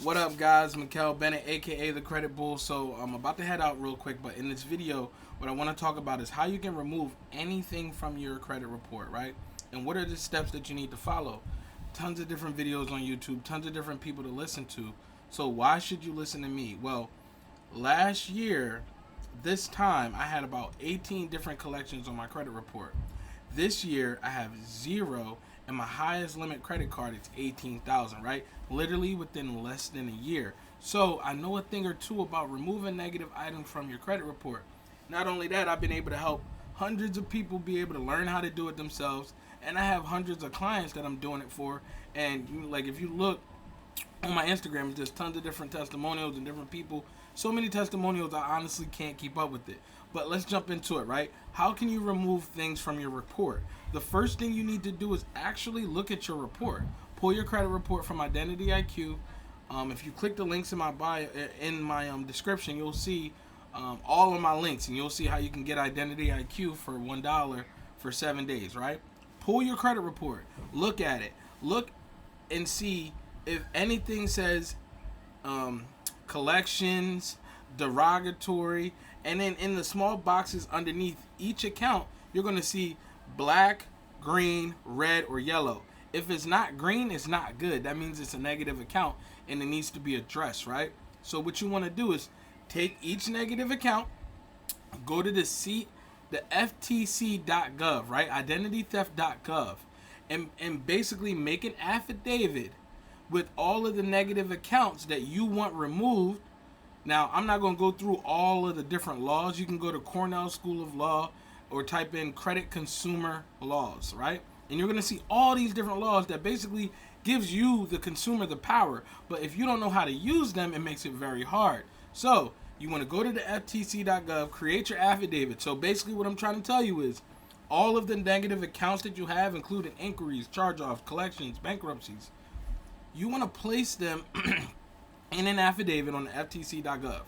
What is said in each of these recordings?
What up, guys? Mikael Bennett, aka the Credit Bull. So I'm about to head out real quick, but in this video, what I want to talk about is how you can remove anything from your credit report, right? And what are the steps that you need to follow? Tons of different videos on YouTube, tons of different people to listen to. So why should you listen to me? Well, last year, this time, I had about 18 different collections on my credit report. This year, I have zero, and my highest limit credit card is 18,000, right? Literally within less than a year. So I know a thing or two about removing negative items from your credit report. Not only that, I've been able to help hundreds of people be able to learn how to do it themselves, and I have hundreds of clients that I'm doing it for. And like, if you look on my Instagram, there's tons of different testimonials and different people. So many testimonials, I honestly can't keep up with it. But let's jump into it, right? How can you remove things from your report? The first thing you need to do is actually look at your report. Pull your credit report from Identity IQ. If you click the links in my bio, in my description, you'll see all of my links, and you'll see how you can get Identity IQ for $1 for 7 days, right? Pull your credit report. Look at it. Look and see if anything says collections, derogatory, and then in the small boxes underneath each account, you're going to see black, green, red, or yellow. If it's not green, it's not good. That means it's a negative account and it needs to be addressed, right? So what you want to do is take each negative account, go to the FTC.gov, right? identitytheft.gov, and basically make an affidavit with all of the negative accounts that you want removed. Now, I'm not going to go through all of the different laws. You can go to Cornell School of Law or type in credit consumer laws, right? And you're going to see all these different laws that basically gives you, the consumer, the power. But if you don't know how to use them, it makes it very hard. So you want to go to the FTC.gov, create your affidavit. So basically what I'm trying to tell you is all of the negative accounts that you have, including inquiries, charge-offs, collections, bankruptcies, you want to place them in an affidavit on the FTC.gov.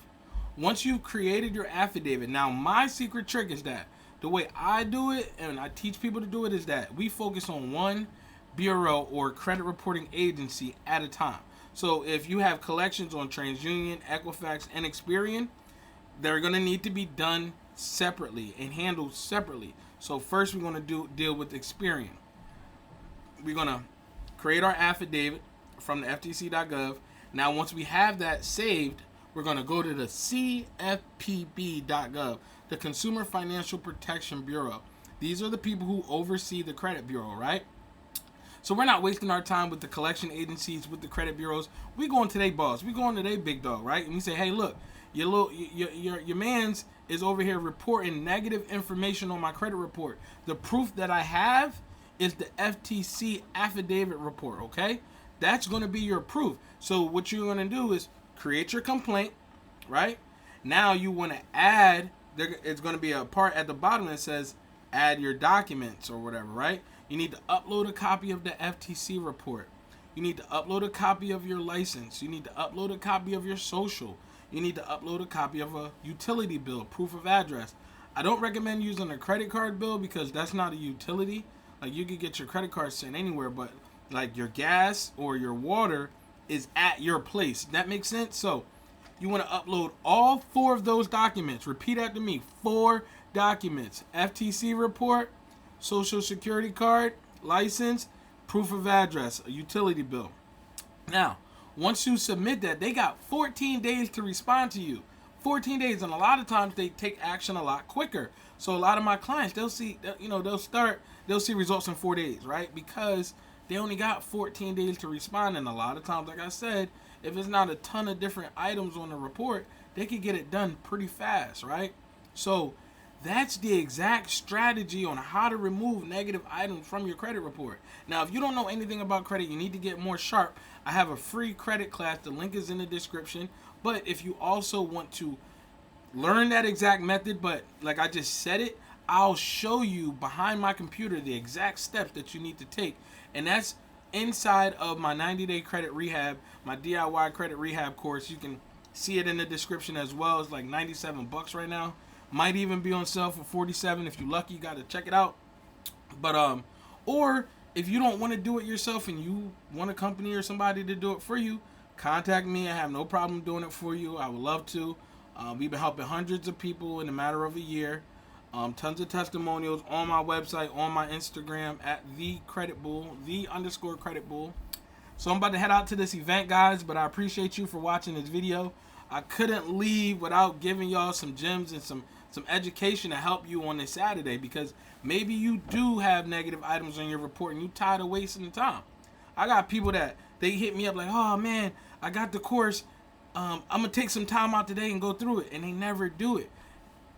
Once you've created your affidavit, now my secret trick is that the way I do it, and I teach people to do it, is that we focus on one bureau or credit reporting agency at a time. So if you have collections on TransUnion, Equifax, and Experian, they're going to need to be done separately and handled separately. So first we're going to deal with Experian. We're going to create our affidavit from the FTC.gov. Now, once we have that saved, we're going to go to the CFPB.gov, the Consumer Financial Protection Bureau. These are the people who oversee the credit bureau, right? So we're not wasting our time with the collection agencies, with the credit bureaus. We going to their boss. We going to their big dog, right? And we say, hey, look, your man's is over here reporting negative information on my credit report. The proof that I have is the FTC affidavit report, okay? That's going to be your proof. So what you're going to do is create your complaint, right? Now you want to add, it's going to be a part at the bottom that says add your documents or whatever, right? You need to upload a copy of the FTC report. You need to upload a copy of your license. You need to upload a copy of your social. You need to upload a copy of a utility bill, proof of address. I don't recommend using a credit card bill because that's not a utility. Like, you could get your credit card sent anywhere, but like your gas or your water is at your place. That makes sense? So you want to upload all 4 of those documents. Repeat after me. 4 documents. FTC report, social security card, license, proof of address, a utility bill. Now, once you submit that, they got 14 days to respond to you. 14 days, and a lot of times they take action a lot quicker. So a lot of my clients, they'll see results in 4 days, right? Because they only got 14 days to respond, and a lot of times, like I said, if it's not a ton of different items on the report, they can get it done pretty fast, right? So that's the exact strategy on how to remove negative items from your credit report. Now, if you don't know anything about credit, you need to get more sharp. I have a free credit class. The link is in the description. But if you also want to learn that exact method, but like I just said it, I'll show you behind my computer the exact steps that you need to take. And that's inside of my 90-day credit rehab, my DIY credit rehab course. You can see it in the description as well. It's like $97 right now. Might even be on sale for $47. If you're lucky, you got to check it out. But or if you don't want to do it yourself and you want a company or somebody to do it for you, contact me. I have no problem doing it for you. I would love to. We've been helping hundreds of people in a matter of a year. Tons of testimonials on my website, on my Instagram at _credit bull. So I'm about to head out to this event, guys, but I appreciate you for watching this video. I couldn't leave without giving y'all some gems and some education to help you on this Saturday, because maybe you do have negative items on your report and you tired of wasting the time. I got people that they hit me up like, oh man, I got the course. I'm going to take some time out today and go through it. And they never do it.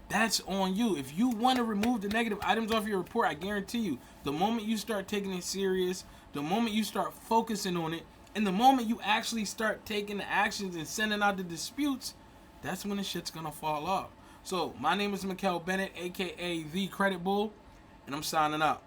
That's on you. If you want to remove the negative items off your report, I guarantee you, the moment you start taking it serious, the moment you start focusing on it, and the moment you actually start taking the actions and sending out the disputes, that's when the shit's going to fall off. So, my name is Mikkel Bennett, a.k.a. The Credit Bull, and I'm signing out.